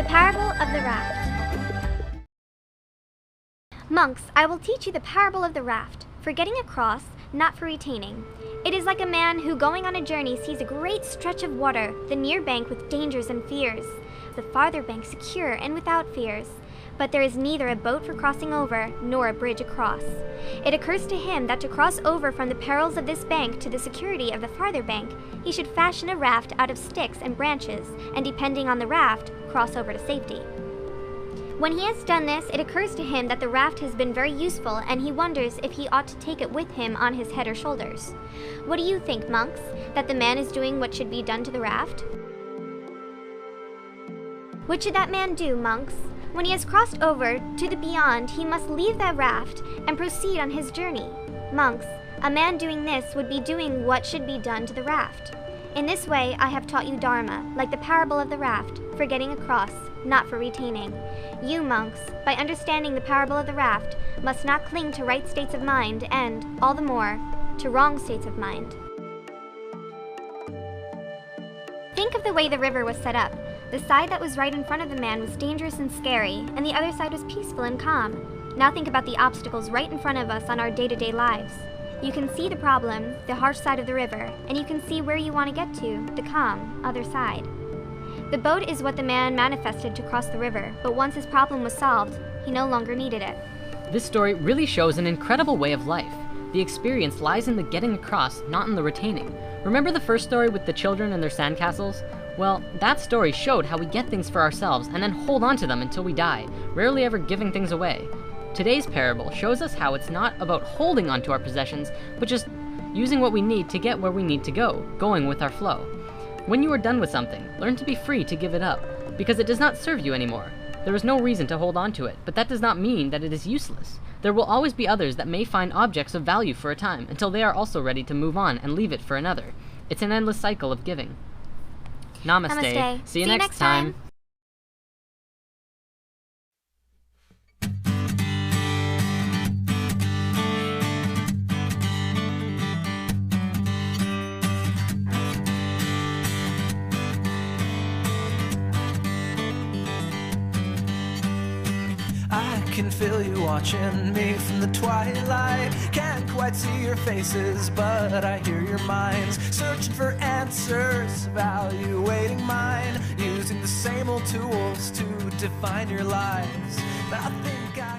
parable of the raft. Monks, I will teach you the parable of the raft, for getting across, not for retaining. It is like a man who, going on a journey, sees a great stretch of water, the near bank with dangers and fears, the farther bank secure and without fears. But there is neither a boat for crossing over, nor a bridge across. It occurs to him that to cross over from the perils of this bank to the security of the farther bank, he should fashion a raft out of sticks and branches, and depending on the raft, cross over to safety. When he has done this, it occurs to him that the raft has been very useful, and he wonders if he ought to take it with him on his head or shoulders. What do you think, monks? That the man is doing what should be done to the raft? What should that man do, monks? When he has crossed over to the beyond, he must leave that raft and proceed on his journey. Monks, a man doing this would be doing what should be done to the raft. In this way, I have taught you Dharma, like the parable of the raft, for getting across, not for retaining. You, monks, by understanding the parable of the raft, must not cling to right states of mind and, all the more, to wrong states of mind. Think of the way the river was set up. The side that was right in front of the man was dangerous and scary, and the other side was peaceful and calm. Now think about the obstacles right in front of us on our day-to-day lives. You can see the problem, the harsh side of the river, and you can see where you want to get to, the calm, other side. The boat is what the man manifested to cross the river, but once his problem was solved, he no longer needed it. This story really shows an incredible way of life. The experience lies in the getting across, not in the retaining. Remember the first story with the children and their sandcastles? Well, that story showed how we get things for ourselves and then hold on to them until we die, rarely ever giving things away. Today's parable shows us how it's not about holding onto our possessions, but just using what we need to get where we need to go, going with our flow. When you are done with something, learn to be free to give it up, because it does not serve you anymore. There is no reason to hold on to it, but that does not mean that it is useless. There will always be others that may find objects of value for a time, until they are also ready to move on and leave it for another. It's an endless cycle of giving. Namaste. Namaste. See you next time. I can feel you watching me from the twilight. Can't quite see your faces, but I hear your minds searching for answers, evaluating mine, using the same old tools to define your lives. But I think I